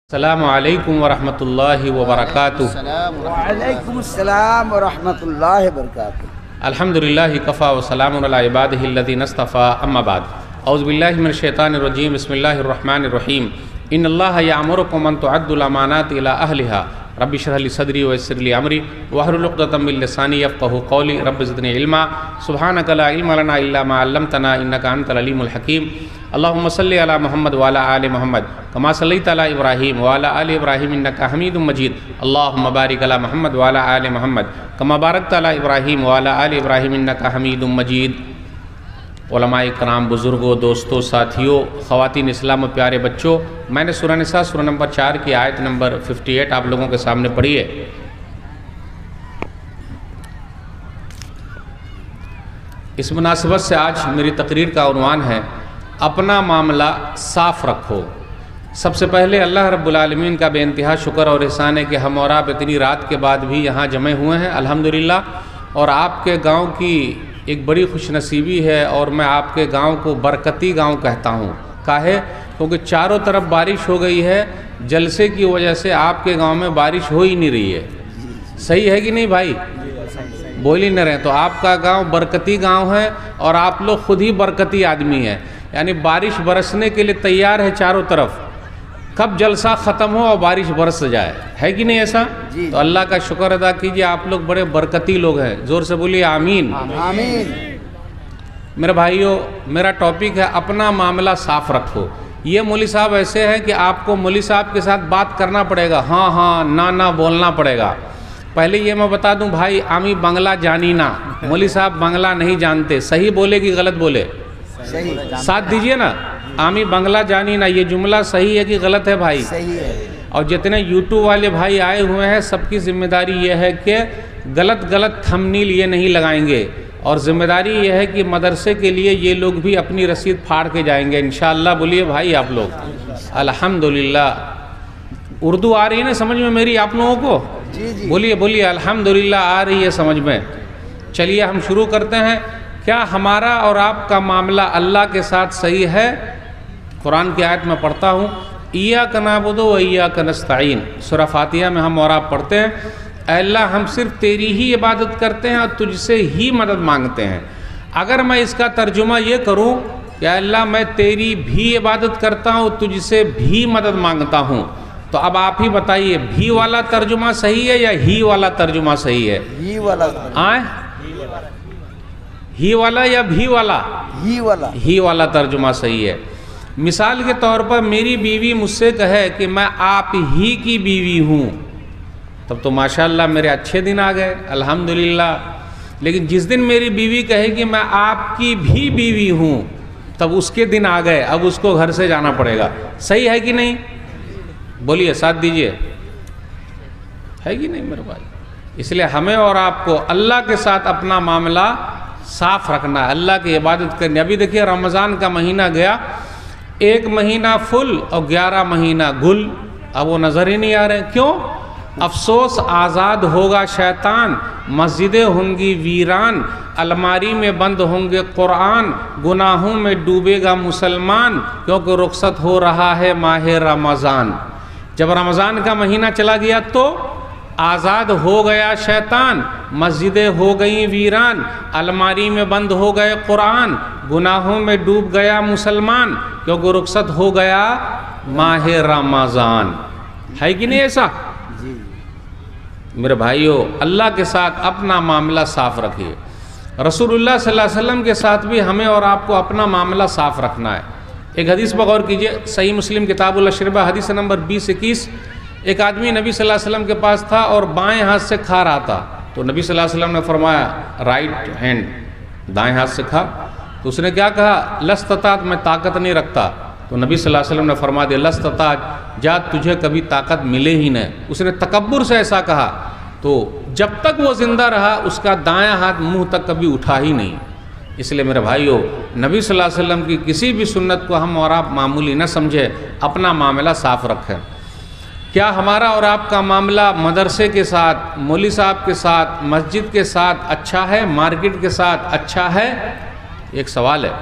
अस्सलामु अलैकुम वरहमतुल्लाहि वबरकातुहू। वालेकुमुस्सलाम वरहमतुल्लाहि वबरकातुहू। अल्हम्दुलिल्लाहि कफ़ा व सलामुन अला इबादिहिल्लज़ीना इस्तफ़ा अम्मा बाद। औज़ु बिल्लाहि मिनश शैतानिर रजीम। बिस्मिल्लाहिर रहमानिर रहीम। इन्नल्लाहा यअमुरुकुम अन तुअद्दुल अमानाति इला अहलिहा रब्बि इश्रह ली सदरी व यस्सिर ली अमरी वहलुल उक़दतम मिन लिसानी यफ़क़हू क़ौली रब्बि ज़िदनी इल्मा सुब्हानका ला इल्मा लना इल्ला मा अल्लमतना इन्नका अंतल अलीमुल हकीम। अल्लाहुम्मा सल्लि अला मुहम्मद व अला आलि मुहम्मद कमा सल्लैता अला इब्राहीम व अला आलि इब्राहीम इन्नका हमीदुम मजीद। अल्लाहुम्मा बारिक अला मुहम्मद व अला आलि मुहम्मद कमा बारकता अला इब्राहीम व अला आलि इब्राहीम इन्नका हमीदुम मजीद। उलमाए कराम, बुज़ुर्गों, दोस्तों, साथियों, ख़वातीन इस्लाम और प्यारे बच्चों, मैंने सूरह निसा सूरह नंबर 4 की आयत नंबर 58 आप लोगों के सामने पढ़ी है। इस मुनासिबत से आज मेरी तकरीर का उन्वान है अपना मामला साफ़ रखो। सबसे पहले अल्लाह रब्बुल आलमीन का बेइंतहा शुक्र और एहसान है कि हम और आप इतनी रात के बाद भी यहाँ जमे हुए हैं अल्हम्दुलिल्लाह। और आपके गांव की एक बड़ी खुशनसीबी है और मैं आपके गांव को बरकती गांव कहता हूँ। काहे? क्योंकि चारों तरफ बारिश हो गई है, जलसे की वजह से आपके गांव में बारिश हो ही नहीं रही है। सही है कि नहीं भाई? बोल ही नहीं रहे। तो आपका गांव बरकती गांव है और आप लोग खुद ही बरकती आदमी हैं, यानी बारिश बरसने के लिए तैयार है चारों तरफ। कब जलसा ख़त्म हो और बारिश बरस जाए, है कि नहीं ऐसा? तो अल्लाह का शुक्र अदा कीजिए, आप लोग बड़े बरकती लोग हैं। ज़ोर से बोलिए आमीन। आमीन। मेरे भाइयों, मेरा टॉपिक है अपना मामला साफ़ रखो। ये मौली साहब ऐसे हैं कि आपको मौली साहब के साथ बात करना पड़ेगा, हाँ हाँ ना ना बोलना पड़ेगा। पहले ये मैं बता दूं भाई, आमी बंगला जानी ना। मौली साहब बंगला नहीं जानते। सही बोले कि गलत बोले? सही। साथ दीजिए ना। आमी बंगला जानी ना, ये जुमला सही है कि गलत है भाई? सही है। और जितने यूट्यूब वाले भाई आए हुए हैं सबकी जिम्मेदारी ये है कि गलत गलत थंबनेल ये नहीं लगाएंगे। और ज़िम्मेदारी ये है कि मदरसे के लिए ये लोग भी अपनी रसीद फाड़ के जाएंगे इंशाअल्लाह। बोलिए भाई आप लोग अल्हम्दुलिल्लाह। उर्दू आ रही है ना समझ में मेरी आप लोगों को? जी जी। बोलिए बोलिए अल्हम्दुलिल्लाह आ रही है समझ में। चलिए हम शुरू करते हैं। क्या हमारा और आपका मामला अल्लाह के साथ सही है? कुरान की आयत में पढ़ता हूँ, इय्याका नअबुदु व इय्याका नस्तईन। सूरह फातिहा में हम और आप पढ़ते हैं, ऐ अल्लाह हम सिर्फ तेरी ही इबादत करते हैं और तुझसे ही मदद मांगते हैं। अगर मैं इसका तर्जुमा ये करूँ कि ऐ अल्लाह मैं तेरी भी इबादत करता हूँ, तुझसे भी मदद मांगता हूँ, तो अब आप ही बताइए भी वाला तर्जुमा सही है या ही वाला तर्जुमा सही है? ही वाला। आए ही वाला या भी वाला? ही वाला। ही वाला तर्जुमा सही है। मिसाल के तौर पर मेरी बीवी मुझसे कहे कि मैं आप ही की बीवी हूँ, तब तो माशाअल्लाह मेरे अच्छे दिन आ गए अल्हम्दुलिल्लाह। लेकिन जिस दिन मेरी बीवी कहे कि मैं आपकी भी बीवी हूँ, तब उसके दिन आ गए, अब उसको घर से जाना पड़ेगा। सही है कि नहीं? बोलिए, साथ दीजिए। है कि नहीं मेरे भाई? इसलिए हमें और आपको अल्लाह के साथ अपना मामला साफ़ रखना है, अल्लाह की इबादत करनी। अभी देखिए रमज़ान का महीना गया, 1 महीना फुल और 11 महीना गुल। अब वो नज़र ही नहीं आ रहे। क्यों? अफसोस आज़ाद होगा शैतान, मस्जिदें होंगी वीरान, अलमारी में बंद होंगे कुरान, गुनाहों में डूबेगा मुसलमान, क्योंकि रुखसत हो रहा है माह रमज़ान। जब रमज़ान का महीना चला गया तो आज़ाद हो गया शैतान, मस्जिदें हो गई वीरान, अलमारी में बंद हो गए कुरान, गुनाहों में डूब गया मुसलमान, क्योंकि रुखसत हो गया माह रमज़ान। है कि नहीं ऐसा? जी। मेरे भाइयों, अल्लाह के साथ अपना मामला साफ़ रखिए। रसूलुल्लाह सल्लल्लाहु अलैहि वसल्लम के साथ भी हमें और आपको अपना मामला साफ़ रखना है। एक हदीस पर गौर कीजिए, सही मुस्लिम किताबुल अशरिबा हदीस नंबर 20-21। एक आदमी नबी सल्लल्लाहु अलैहि वसल्लम के पास था और बाएं हाथ से खा रहा था, तो नबी सल्लल्लाहु अलैहि वसल्लम ने फरमाया राइट हैंड, दाएं हाथ से खा। तो उसने क्या कहा? लस्ततात, मैं ताकत नहीं रखता। तो नबी सल्लल्लाहु अलैहि वसल्लम ने फरमा दिया लस्ततात, जा तुझे कभी ताकत मिले ही नहीं। उसने तकब्बुर से ऐसा कहा, तो जब तक वो ज़िंदा रहा उसका दायां हाथ मुंह तक कभी उठा ही नहीं। इसलिए मेरे भाइयों, नबी सल्लल्लाहु अलैहि वसल्लम की किसी भी सुन्नत को हम और आप मामूली न समझे, अपना मामला साफ़ रखें। क्या हमारा और आपका मामला मदरसे के साथ, मौली साहब के साथ, मस्जिद के साथ अच्छा है, मार्केट के साथ अच्छा है? एक सवाल है।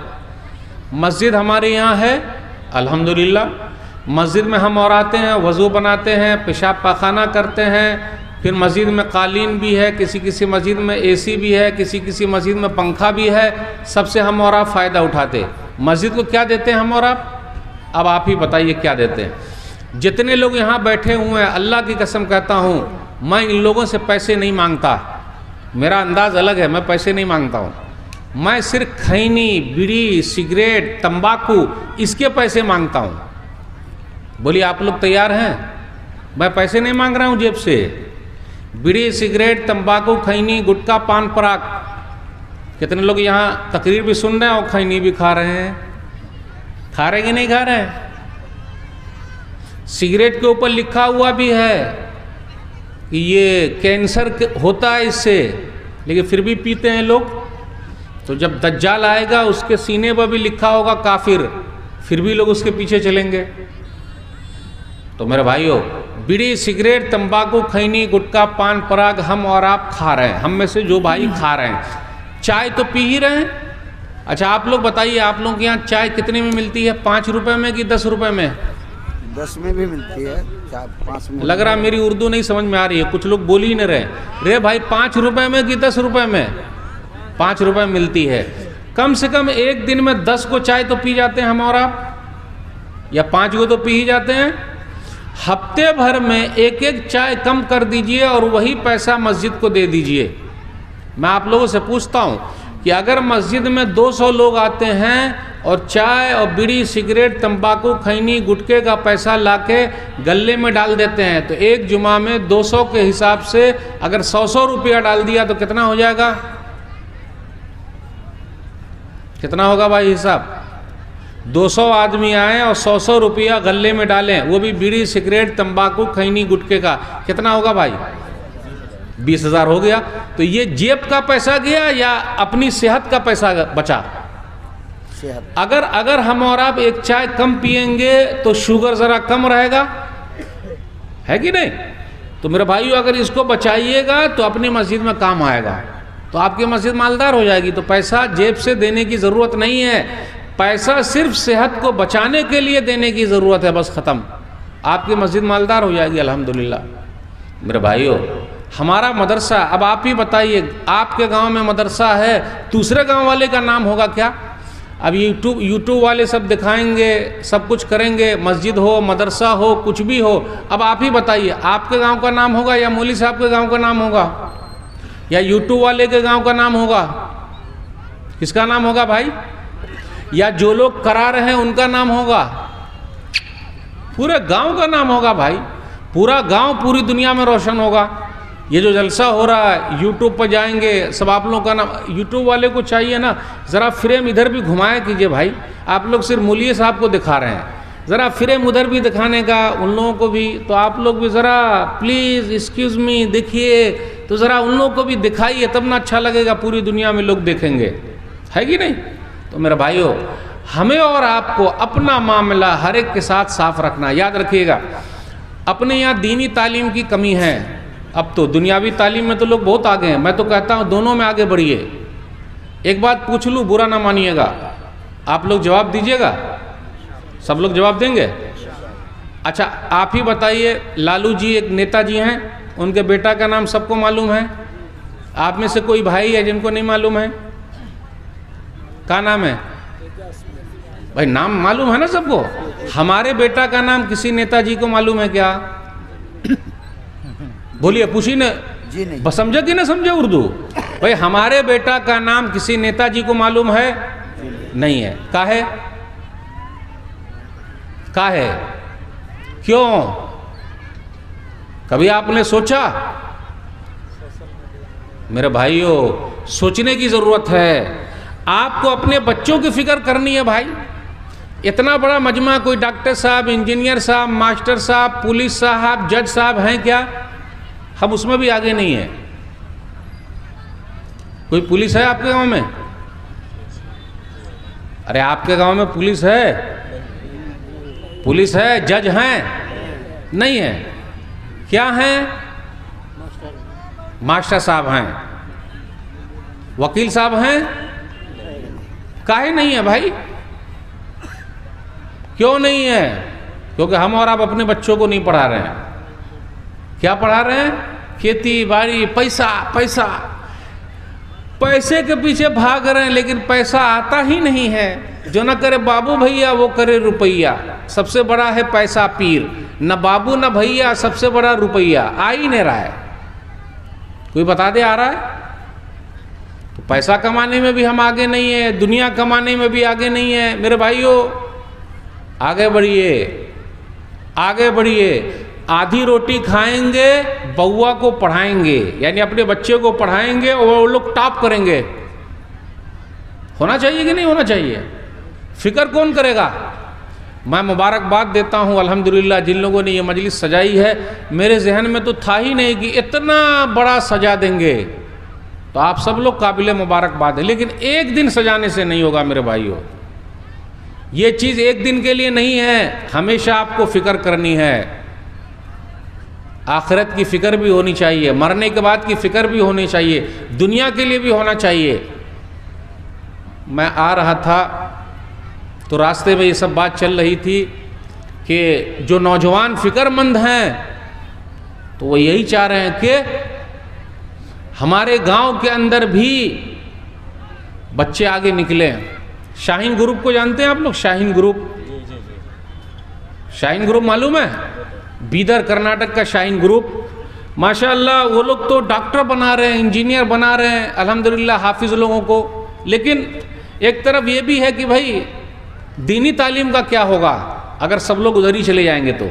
मस्जिद हमारे यहाँ है अल्हम्दुलिल्लाह, मस्जिद में हम और आते हैं, वज़ू बनाते हैं, पेशाब पाखाना करते हैं, फिर मस्जिद में कालीन भी है, किसी किसी मस्जिद में एसी भी है, किसी किसी मस्जिद में पंखा भी है, सबसे हम और आप फ़ायदा उठाते। मस्जिद को क्या देते हैं हम और आप? अब आप ही बताइए क्या देते हैं। जितने लोग यहाँ बैठे हुए हैं, अल्लाह की कसम कहता हूँ, मैं इन लोगों से पैसे नहीं मांगता। मेरा अंदाज़ अलग है, मैं पैसे नहीं मांगता हूँ। मैं सिर्फ खैनी, बीड़ी, सिगरेट, तंबाकू, इसके पैसे मांगता हूँ। बोलिए आप लोग तैयार हैं? मैं पैसे नहीं मांग रहा हूँ जेब से। बीड़ी, सिगरेट, तंबाकू, खैनी, गुटखा, पान पराग, कितने लोग यहाँ तकरीर भी सुन रहे हैं और खैनी भी खा रहे हैं? खा रहे कि नहीं खा रहे हैं? सिगरेट के ऊपर लिखा हुआ भी है कि ये कैंसर होता है इससे, लेकिन फिर भी पीते हैं लोग। तो जब दज्जाल आएगा उसके सीने पर भी लिखा होगा काफिर, फिर भी लोग उसके पीछे चलेंगे। तो मेरे भाइयों, बीड़ी, सिगरेट, तंबाकू, खैनी, गुटखा, पान पराग हम और आप खा रहे हैं। हम में से जो भाई खा रहे हैं, चाय तो पी ही रहे हैं। अच्छा आप लोग बताइए, आप लोगों के यहाँ चाय कितने में मिलती है? 5 रुपए में कि 10 रुपए में? 10 में भी मिलती है, 5 में। लग रहा मेरी उर्दू नहीं समझ में आ रही है, कुछ लोग बोल ही नहीं रहे। रे भाई 5 रुपए में कि 10 रुपए में? 5 रुपए मिलती है। कम से कम एक दिन में 10 को चाय तो पी जाते हैं हम और आप, या 5 को तो पी ही जाते हैं। हफ्ते भर में एक एक चाय कम कर दीजिए और वही पैसा मस्जिद को दे दीजिए। मैं आप लोगों से पूछता हूँ कि अगर मस्जिद में 200 लोग आते हैं और चाय और बीड़ी, सिगरेट, तंबाकू, खैनी, गुटखे का पैसा लाके गले में डाल देते हैं, तो एक जुमा में 200 के हिसाब से अगर 100 रुपया डाल दिया तो कितना हो जाएगा? कितना होगा भाई हिसाब? 200 आदमी आए और 100 रुपया गले में डालें, वो भी बीड़ी, सिगरेट, तंबाकू, खैनी, गुटखे का, कितना होगा भाई? 20,000 हो गया। तो ये जेब का पैसा गया या अपनी सेहत का पैसा बचा? सेहत। अगर हम और आप एक चाय कम पिएंगे तो शुगर ज़रा कम रहेगा, है कि नहीं? तो मेरे भाइयों, अगर इसको बचाइएगा तो अपनी मस्जिद में काम आएगा, तो आपकी मस्जिद मालदार हो जाएगी। तो पैसा जेब से देने की ज़रूरत नहीं है, पैसा सिर्फ सेहत को बचाने के लिए देने की ज़रूरत है, बस ख़त्म। आपकी मस्जिद मालदार हो जाएगी अल्हम्दुलिल्लाह। मेरे भाइयों, हमारा मदरसा, अब आप ही बताइए, आपके गांव में मदरसा है, दूसरे गांव वाले का नाम होगा क्या? अब यूट्यूब वाले सब दिखाएंगे, सब कुछ करेंगे, मस्जिद हो, मदरसा हो, कुछ भी हो। अब आप ही बताइए, आपके गांव का नाम होगा या मौलवी साहब के गांव का नाम होगा या यूट्यूब वाले के गांव का नाम होगा? किसका नाम होगा भाई? या जो लोग करा रहे हैं उनका नाम होगा? पूरे गांव का नाम होगा भाई। पूरा गांव पूरी दुनिया में रोशन होगा। ये जो जलसा हो रहा है, यूट्यूब पर जाएंगे, सब आप लोगों का नाम। यूट्यूब वाले को चाहिए ना, ज़रा फ्रेम इधर भी घुमाया कीजिए भाई। आप लोग सिर्फ मौलवी साहब को दिखा रहे हैं, ज़रा फ्रेम उधर भी दिखाने का, उन लोगों को भी। तो आप लोग भी ज़रा प्लीज़ एक्सक्यूज़ मी देखिए, तो ज़रा उन लोगों को भी दिखाइए, तब ना अच्छा लगेगा, पूरी दुनिया में लोग देखेंगे, है कि नहीं? तो मेरे भाइयों, हमें और आपको अपना मामला हर एक के साथ साफ रखना। याद रखिएगा, अपने यहाँ दीनी तालीम की कमी है। अब तो दुनियावी तालीम में तो लोग बहुत आगे हैं। मैं तो कहता हूँ दोनों में आगे बढ़िए। एक बात पूछ लूँ, बुरा ना मानिएगा, आप लोग जवाब दीजिएगा, सब लोग जवाब देंगे? अच्छा आप ही बताइए, लालू जी एक नेताजी हैं, उनके बेटा का नाम सबको मालूम है? आप में से कोई भाई है जिनको नहीं मालूम है? क्या नाम है भाई? नाम मालूम है ना सबको? हमारे बेटा का नाम किसी नेताजी को मालूम है क्या? बोलिए, पूछिए ना जी नहीं। बस समझे कि ना समझे उर्दू? भाई हमारे बेटा का नाम किसी नेताजी को मालूम है? नहीं है। काहे? काहे? क्यों? कभी आपने सोचा? मेरे भाइयों, सोचने की जरूरत है। आपको अपने बच्चों की फिक्र करनी है भाई। इतना बड़ा मजमा, कोई डॉक्टर साहब, इंजीनियर साहब, मास्टर साहब, पुलिस साहब, जज साहब हैं क्या? हम उसमें भी आगे नहीं है। कोई पुलिस है आपके गांव में? अरे आपके गांव में पुलिस है? पुलिस है, जज हैं? नहीं है। क्या हैं? मास्टर साहब हैं, वकील साहब हैं? काहे नहीं है भाई? क्यों नहीं है? क्योंकि हम और आप अपने बच्चों को नहीं पढ़ा रहे हैं। क्या पढ़ा रहे हैं? खेती बाड़ी, पैसा पैसा, पैसे के पीछे भाग रहे हैं, लेकिन पैसा आता ही नहीं है। जो ना करे बाबू भैया वो करे रुपैया। सबसे बड़ा है पैसा पीर, न बाबू न भैया, सबसे बड़ा रुपैया। आ ही नहीं रहा है। कोई बता दे आ रहा है? तो पैसा कमाने में भी हम आगे नहीं है, दुनिया कमाने में भी आगे नहीं है। मेरे भाइयों आगे बढ़िए, आगे बढ़िए। आधी रोटी खाएंगे, बउआ को पढ़ाएंगे, यानी अपने बच्चे को पढ़ाएंगे और वो लोग टॉप करेंगे। होना चाहिए कि नहीं होना चाहिए? फिक्र कौन करेगा? मैं मुबारकबाद देता हूँ अल्हम्दुलिल्लाह जिन लोगों ने ये मजलिस सजाई है। मेरे जहन में तो था ही नहीं कि इतना बड़ा सजा देंगे, तो आप सब लोग काबिल मुबारकबाद है। लेकिन एक दिन सजाने से नहीं होगा मेरे भाइयों। ये चीज़ एक दिन के लिए नहीं है, हमेशा आपको फिक्र करनी है। आखिरत की फ़िक्र भी होनी चाहिए, मरने के बाद की फ़िक्र भी होनी चाहिए, दुनिया के लिए भी होना चाहिए। मैं आ रहा था तो रास्ते में ये सब बात चल रही थी कि जो नौजवान फ़िक्रमंद हैं तो वो यही चाह रहे हैं कि हमारे गांव के अंदर भी बच्चे आगे निकले। शाहीन ग्रुप को जानते हैं आप लोग? शाहीन ग्रुप, शाहीन ग्रुप मालूम है? बीदर कर्नाटक का शाहीन ग्रुप, माशाअल्लाह वो लोग तो डॉक्टर बना रहे हैं, इंजीनियर बना रहे हैं अल्हम्दुलिल्लाह हाफिज़ लोगों को। लेकिन एक तरफ ये भी है कि भाई दीनी तालीम का क्या होगा अगर सब लोग उधर ही चले जाएंगे, तो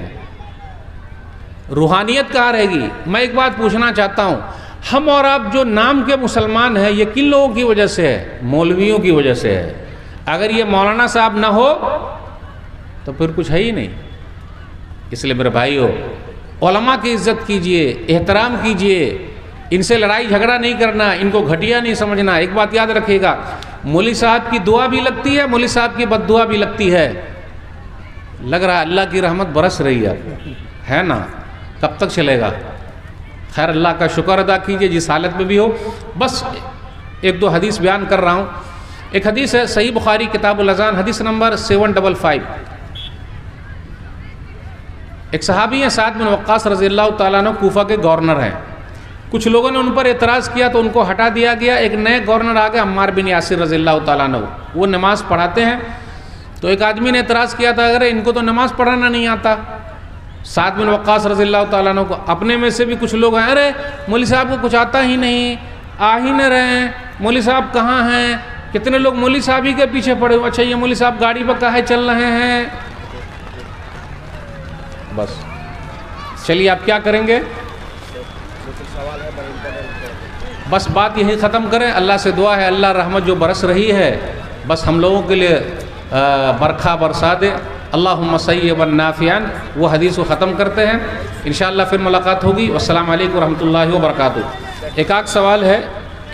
रूहानियत कहाँ रहेगी? मैं एक बात पूछना चाहता हूँ, हम और आप जो नाम के मुसलमान हैं ये किन लोगों की वजह से है? मौलवियों की वजह से है। अगर ये मौलाना साहब ना हो तो फिर कुछ है ही नहीं। इसलिए मेरे भाइयों उलमा की इज़्ज़त कीजिए, एहतराम कीजिए, इनसे लड़ाई झगड़ा नहीं करना, इनको घटिया नहीं समझना। एक बात याद रखिएगा, मौली साहब की दुआ भी लगती है, मौली साहब की बद्दुआ भी लगती है। लग रहा है अल्लाह की रहमत बरस रही है ना? कब तक चलेगा? खैर अल्लाह का शुक्र अदा कीजिए जिस हालत में भी हो। बस एक दो हदीस बयान कर रहा हूँ। एक हदीस है सही बुखारी किताबुल अज़ान, हदीस नंबर 755। एक सहाबी हैं साद बिन वक्कास रज़ियल्लाहु ताला अन्हु, कूफा के गवर्नर हैं। कुछ लोगों ने उन पर एतराज़ किया तो उनको हटा दिया गया। एक नए गवर्नर आ गए अम्मार बिन यासिर रज़ियल्लाहु ताला अन्हु, वो नमाज़ पढ़ाते हैं। तो एक आदमी ने एतराज़ किया था, अरे इनको तो नमाज़ पढ़ाना नहीं आता। साद बिन वक्कास रज़ियल्लाहु ताला अन्हु को अपने में से भी कुछ लोग हैं, अरे मौली साहब को कुछ आता ही नहीं, आ ही नहीं रहे हैं, मौली साहब कहाँ हैं? कितने लोग मौली साहब ही के पीछे पड़े हुए। अच्छा ये मौली साहब गाड़ी पर काहे चल रहे हैं? बस चलिए आप क्या करेंगे? बस बात यही ख़त्म करें। अल्लाह से दुआ है अल्लाह रहमत जो बरस रही है बस हम लोगों के लिए बरखा बरसा दे। अल्लाहुम्मा सय्यिबन नाफ़िअन। वो हदीस को ख़त्म करते हैं, इंशाअल्लाह फिर मुलाकात होगी। वस्सलामु अलैकुम रहमतुल्लाहि व बरकातुहू। एक आध सवाल है,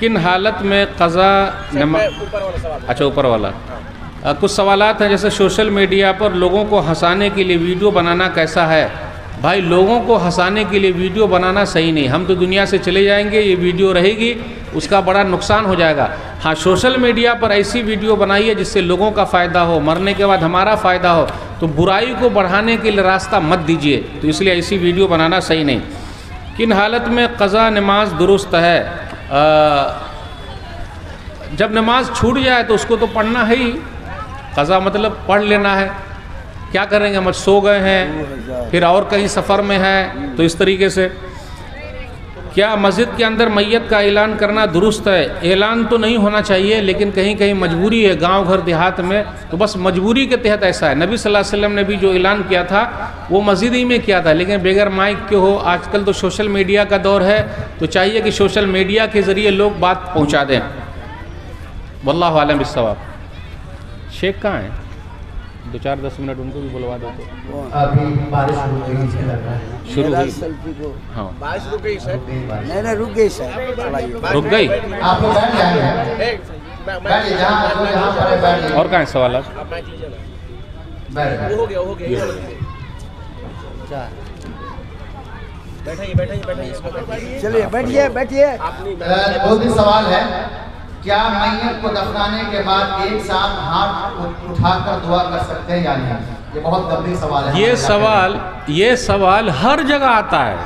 किन हालत में क़ज़ा, अच्छा ऊपर वाला कुछ सवालात हैं जैसे सोशल मीडिया पर लोगों को हंसाने के लिए वीडियो बनाना कैसा है? भाई लोगों को हंसाने के लिए वीडियो बनाना सही नहीं। हम तो दुनिया से चले जाएंगे, ये वीडियो रहेगी, उसका बड़ा नुकसान हो जाएगा। हाँ सोशल मीडिया पर ऐसी वीडियो बनाइए जिससे लोगों का फ़ायदा हो, मरने के बाद हमारा फ़ायदा हो। तो बुराई को बढ़ाने के लिए रास्ता मत दीजिए, तो इसलिए ऐसी वीडियो बनाना सही नहीं। किन हालत में क़ज़ा नमाज दुरुस्त है? जब नमाज छूट जाए तो उसको तो पढ़ना है ही। क़ज़ा मतलब पढ़ लेना है। क्या करेंगे? हम सो गए हैं, फिर और कहीं सफ़र में हैं, तो इस तरीके से। क्या मस्जिद के अंदर मैयत का ऐलान करना दुरुस्त है? ऐलान तो नहीं होना चाहिए, लेकिन कहीं कहीं मजबूरी है, गांव घर देहात में, तो बस मजबूरी के तहत ऐसा है। नबी सल्लल्लाहु अलैहि वसल्लम ने भी जो ऐलान किया था वो मस्जिद ही में किया था, लेकिन बगैर माइक के हो। आजकल तो सोशल मीडिया का दौर है, तो चाहिए कि सोशल मीडिया के ज़रिए लोग बात पहुँचा दें। वल्लाहु आलम बिस्सवाब। शेख कहाँ हैं? 2-4-10 मिनट उनको भी बुलवा दो। तो अभी बारिश शुरू हुई। हाँ बारिश रुक गई सर। नहीं रुक गई सर, रुक गई। आप लोग बैठ जाएंगे, बैठिए जहाँ पर बैठिए। और कहाँ है सवाल? हो गया बैठिए। चलिए बैठिए बैठिए। दो तीन सवाल है। क्या मैयत को दफनाने के बाद एक साथ हाथ उठाकर दुआ कर सकते हैं या नहीं? ये बहुत गंभीर सवाल है। ये सवाल हर जगह आता है,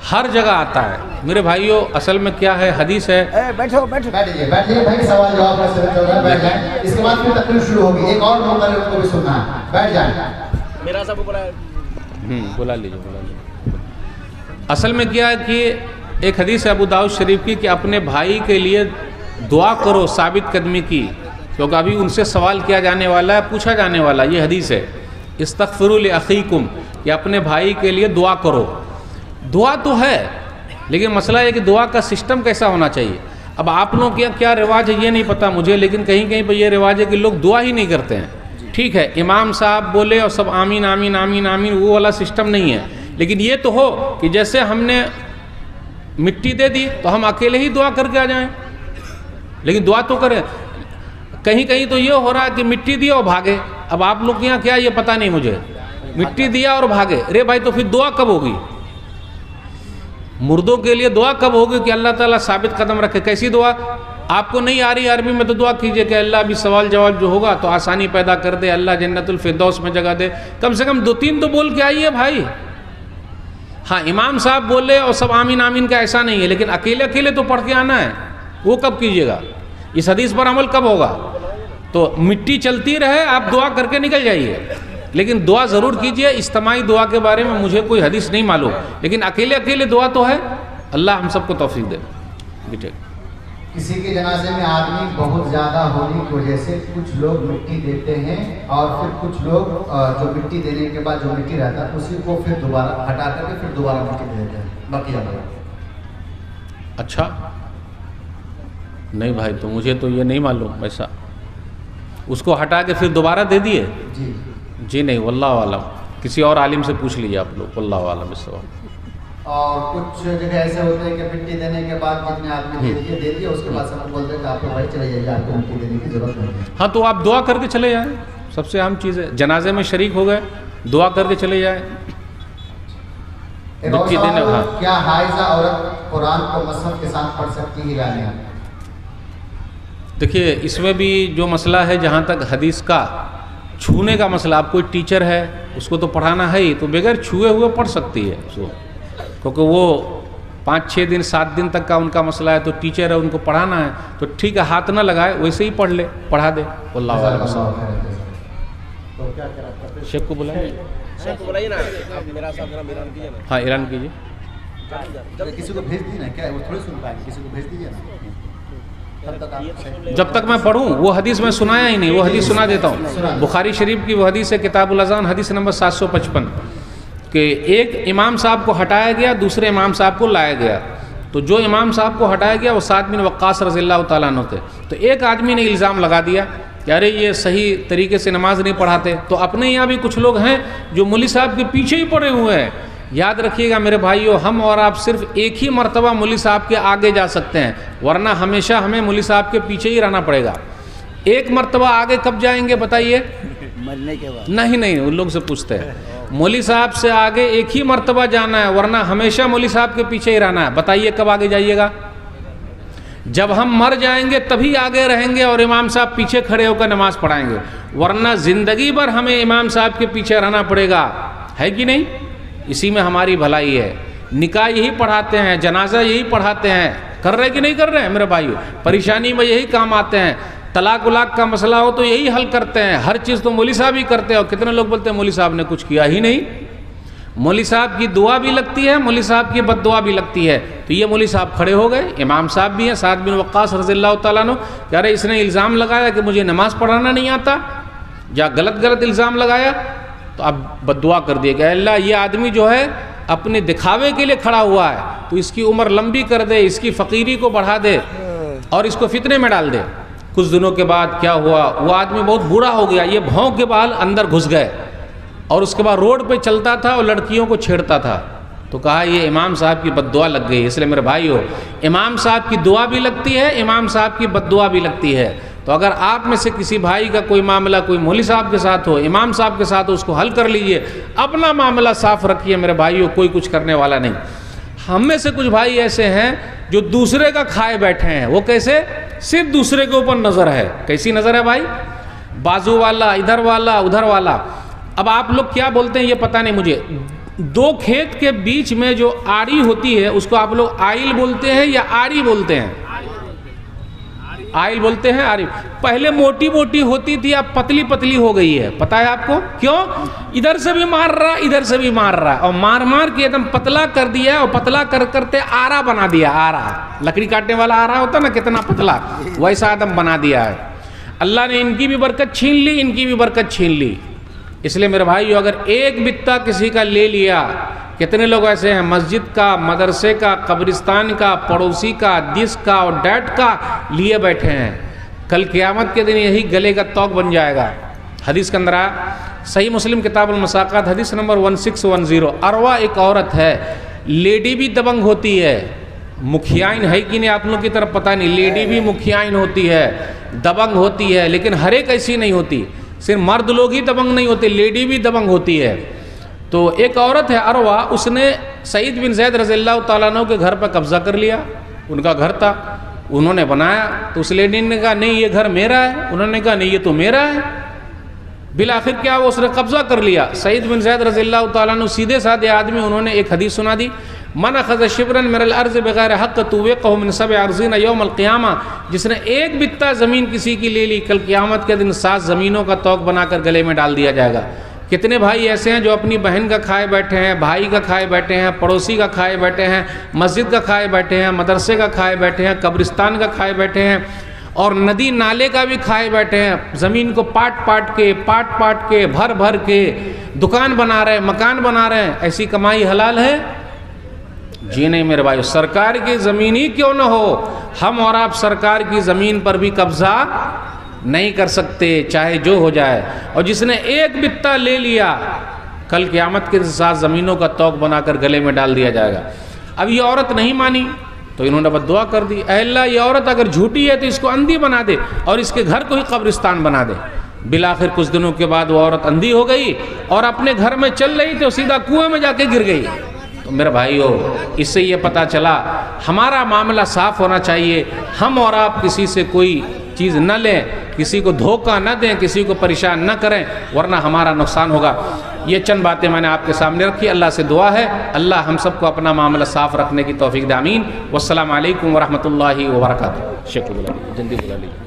हर जगह आता है मेरे भाइयों। असल में क्या है, हदीस है। बैठो बैठो बैठिए भाई, सवाल जवाब का समय चल रहा है, बैठ जाए। इसके बाद फिर तकरीर शुरू होगी, एक और मौका है उनको भी सुनना है, बैठ जाए। मेरा सब बोला बुला लीजिए। असल में क्या है कि एक हदीस है अबू दाऊद शरीफ की कि अपने भाई के लिए दुआ करो साबित कदमी की, क्योंकि अभी उनसे सवाल किया जाने वाला है, पूछा जाने वाला। ये हदीस है, इस्तग़फिरू लिअख़ीकुम, कि अपने भाई के लिए दुआ करो। दुआ तो है, लेकिन मसला है कि दुआ का सिस्टम कैसा होना चाहिए। अब आप लोग के क्या रिवाज है ये नहीं पता मुझे, लेकिन कहीं कहीं पर ये रिवाज है कि लोग दुआ ही नहीं करते हैं। ठीक है, इमाम साहब बोले और सब आमीन आमीन आमीन आमीन, वो वाला सिस्टम नहीं है। लेकिन ये तो हो कि जैसे हमने मिट्टी दे दी तो हम अकेले ही दुआ करके आ जाएं, लेकिन दुआ तो करें। कहीं कहीं तो ये हो रहा है कि मिट्टी दिया और भागे। अब आप लोग के यहाँ क्या ये पता नहीं मुझे, मिट्टी दिया और भागे। अरे भाई तो फिर दुआ कब होगी? मुर्दों के लिए दुआ कब होगी कि अल्लाह ताला साबित कदम रखे? कैसी दुआ? आपको नहीं आ रही अरबी में तो दुआ कीजिए कि अल्लाह भी सवाल जवाब जो होगा तो आसानी पैदा कर दे, अल्लाह जन्नतुल फिरदौस में जगह दे। कम से कम 2-3 तो बोल के आइए भाई। हाँ, इमाम साहब बोले और सब आमीन आमीन का ऐसा नहीं है, लेकिन अकेले अकेले तो पढ़ के आना है, वो कब कीजिएगा? इस हदीस पर अमल कब होगा? तो मिट्टी चलती रहे, आप दुआ करके निकल जाइए, लेकिन दुआ ज़रूर कीजिए। इज्तिमाई दुआ के बारे में मुझे कोई हदीस नहीं मालूम, लेकिन अकेले अकेले दुआ तो है। अल्लाह हम सबको तौफीक दे। ठीक। किसी के जनाजे में आदमी बहुत ज़्यादा होने की वजह से कुछ लोग मिट्टी देते हैं, और फिर कुछ लोग जो मिट्टी देने के बाद जो मिट्टी रहता है उसी को फिर दोबारा हटा करके फिर दोबारा मिट्टी दे देते हैं बाकी लोग। अच्छा, नहीं भाई, तो मुझे तो ये नहीं मालूम ऐसा। उसको हटा के फिर दोबारा दे दिए? जी नहीं, वल्लाह आलम। किसी और आलिम से पूछ लीजिए आप लोग, वल्लाह आलम इस सवाल। और कुछ जगह ऐसे होते हैं कि मिट्टी देने के बाद जितने आदमी दे दिए उसके बाद सब बोलते हैं कि आप भाई चले जाइए, आपको मिट्टी देने की जरूरत नहीं है। हाँ, तो आप दुआ करके चले जाएं, सबसे अहम चीज़ है। जनाजे में शरीक हो गए, दुआ करके चले जाएं। मिट्टी देने। हाँ, क्या हाइज़ा औरत कुरान को मसहफ के साथ पढ़ सकती है या नहीं? देखिए, इसमें भी जो मसला है, जहाँ तक हदीस का छूने का मसला, आप कोई टीचर है उसको तो पढ़ाना है ही, तो बगैर छुए हुए पढ़ सकती है उसको, क्योंकि वो 5-6 दिन 7 दिन तक का उनका मसला है, तो टीचर है उनको पढ़ाना है, तो ठीक है, हाथ ना लगाए, वैसे ही पढ़ ले, पढ़ा दे। अल्लाह शेख को बुलाइए, शेख को बुलाइए ना, आप मेरा साहब जरा ऐलान कीजिए ना। हाँ, ऐलान कीजिए। किसी को भेज दीजिए ना, क्या वो थोड़ी सुन पाएंगे, किसी को भेज दीजिए ना। जब तक मैं पढ़ूं, वो हदीस मैं सुनाया ही नहीं, वो हदीस सुना देता हूँ। बुखारी शरीफ की वो हदीस है, किताबुल अज़ान, हदीस नंबर 755 कि एक इमाम साहब को हटाया गया, दूसरे इमाम साहब को लाया गया। तो जो इमाम साहब को हटाया गया वो साद बिन वक्कास रज़ियल्लाहु ताला अन्हु थे। तो एक आदमी ने इल्ज़ाम लगा दिया कि अरे ये सही तरीके से नमाज नहीं पढ़ाते। तो अपने यहाँ भी कुछ लोग हैं जो मौलवी साहब के पीछे ही पड़े हुए हैं। याद रखिएगा मेरे भाइयों, हम और आप सिर्फ एक ही मर्तबा मौलवी साहब के आगे जा सकते हैं, वरना हमेशा हमें मौलवी साहब के पीछे ही रहना पड़ेगा। एक मर्तबा आगे कब जाएंगे बताइए? मरने के बाद। नहीं, उन लोग से पूछते हैं। मौलवी साहब से आगे एक ही मर्तबा जाना है, वरना हमेशा मौलवी साहब के पीछे ही रहना है। बताइए कब आगे जाइएगा? जब हम मर जाएंगे तभी आगे रहेंगे और इमाम साहब पीछे खड़े होकर नमाज पढ़ाएंगे, वरना ज़िंदगी भर हमें इमाम साहब के पीछे रहना पड़ेगा, है कि नहीं? इसी में हमारी भलाई है। निकाह यही पढ़ाते हैं, जनाजा यही पढ़ाते हैं, कर रहे कि नहीं कर रहे हैं मेरे भाइयों? परेशानी में यही काम आते हैं। तलाक उलाक का मसला हो तो यही हल करते हैं। हर चीज़ तो मौलवी साहब ही करते हैं, और कितने लोग बोलते हैं मौलवी साहब ने कुछ किया ही नहीं। मौलवी साहब की दुआ भी लगती है, मौलवी साहब की बद्दुआ भी लगती है। तो ये मौलवी साहब खड़े हो गए, इमाम साहब भी हैं, साद बिन वक्कास रज़ियल्लाहु ताला अन्हु, कह रहे इसने इल्ज़ाम लगाया कि मुझे नमाज पढ़ाना नहीं आता, या गलत इल्ज़ाम लगाया, तो अब बद्दुआ कर दिया गया, अल्लाह ये आदमी जो है अपने दिखावे के लिए खड़ा हुआ है, तो इसकी उम्र लंबी कर दे, इसकी फ़कीरी को बढ़ा दे और इसको फितने में डाल दे। कुछ दिनों के बाद क्या हुआ, वो आदमी बहुत बुरा हो गया, ये भौं के बाल अंदर घुस गए, और उसके बाद रोड पे चलता था और लड़कियों को छेड़ता था। तो कहा ये इमाम साहब की बद्दुआ लग गई। इसलिए मेरे भाइयों, इमाम साहब की दुआ भी लगती है, इमाम साहब की बद्दुआ भी लगती है। तो अगर आप में से किसी भाई का कोई मामला कोई मौलवी साहब के साथ हो, इमाम साहब के साथ हो, उसको हल कर लीजिए, अपना मामला साफ रखिए मेरे भाइयों, कोई कुछ करने वाला नहीं। हम में से कुछ भाई ऐसे हैं जो दूसरे का खाए बैठे हैं। वो कैसे? सिर्फ दूसरे के ऊपर नज़र है। कैसी नज़र है भाई? बाजू वाला, इधर वाला, उधर वाला। अब आप लोग क्या बोलते हैं ये पता नहीं मुझे। दो खेत के बीच में जो आड़ी होती है उसको आप लोग आइल बोलते हैं या आड़ी बोलते हैं? आइल बोलते हैं, आरी। पहले मोटी मोटी होती थी, अब पतली पतली हो गई है। पता है आपको क्यों? इधर से भी मार रहा, इधर से भी मार रहा, और मार मार के एकदम पतला कर दिया, और पतला कर करते आरा बना दिया। आरा, लकड़ी काटने वाला आरा होता ना, कितना पतला, वैसा एकदम बना दिया है। अल्लाह ने इनकी भी बरकत छीन ली, इनकी भी बरकत छीन ली। इसलिए मेरे भाई, अगर एक बित्ता किसी का ले लिया, कितने लोग ऐसे हैं मस्जिद का, मदरसे का, कब्रिस्तान का, पड़ोसी का, दिस का और डैट का लिए बैठे हैं। कल क़यामत के दिन यही गले का तौक बन जाएगा। हदीस के अंदर सही मुस्लिम किताबुल मसाक़ात हदीस नंबर 1610। अरवा एक औरत है, लेडी भी दबंग होती है। मुखियाइन है कि नहीं आप लोग की तरफ पता नहीं, लेडी भी मुखियाइन होती है, दबंग होती है, लेकिन हर एक ऐसी नहीं होती। सिर्फ मर्द लोग ही दबंग नहीं होते, लेडी भी दबंग होती है। तो एक औरत है अरवा, उसने सईद बिन ज़ैद रज़ियल्लाहु ताला अन्हु के घर पर कब्ज़ा कर लिया। उनका घर था, उन्होंने बनाया, तो उस लेडी ने कहा नहीं ये घर मेरा है, उन्होंने कहा नहीं ये तो मेरा है। बिल आखिर क्या हुआ, उसने कब्ज़ा कर लिया। सईद बिन ज़ैद रज़ियल्लाहु ताला अन्हु सीधे साधे आदमी, उन्होंने एक हदीस सुना दी, मन अख़ज़ शिब्रन मिनल अर्ज़ बिग़ैर हक़्क़ तुव्विक़हु मिन सब'i अर्ज़ीन यौमल क़ियामा। जिसने एक बित्ता ज़मीन किसी की ले ली, कल क़यामत के दिन 7 ज़मीनों का तौक बनाकर गले में डाल दिया जाएगा। कितने भाई ऐसे हैं जो अपनी बहन का खाए बैठे हैं, भाई का खाए बैठे हैं, पड़ोसी का खाए बैठे हैं, मस्जिद का खाए बैठे हैं, मदरसे का खाए बैठे हैं, कब्रिस्तान का खाए बैठे हैं, और नदी नाले का भी खाए बैठे हैं। ज़मीन को पाट पाट के भर भर के दुकान बना रहे हैं, मकान बना रहे हैं। ऐसी कमाई हलाल है? जी नहीं मेरे भाई। सरकार की ज़मीन ही क्यों न हो, हम और आप सरकार की ज़मीन पर भी कब्ज़ा नहीं कर सकते, चाहे जो हो जाए। और जिसने एक बित्ता ले लिया, कल क़यामत के साथ ज़मीनों का तौक बनाकर गले में डाल दिया जाएगा। अब ये औरत नहीं मानी तो इन्होंने बद्दुआ कर दी, ऐ अल्लाह ये औरत अगर झूठी है तो इसको अंधी बना दे और इसके घर को ही कब्रिस्तान बना दे। बिलाखिर कुछ दिनों के बाद वो औरत अंधी हो गई और अपने घर में चल रही तो सीधा कुएं में जाके गिर गई। तो मेरे भाइयों, इससे ये पता चला हमारा मामला साफ़ होना चाहिए। हम और आप किसी से कोई चीज़ न लें, किसी को धोखा न दें, किसी को परेशान न करें, वरना हमारा नुकसान होगा। ये चंद बातें मैंने आपके सामने रखी। अल्लाह से दुआ है अल्लाह हम सबको अपना मामला साफ़ रखने की तौफीक दे। आमीन। वस्सलामु अलैकुम वरहमतुल्लाहि वबरकातुहू। शेख जल्दी बुला लीजिए।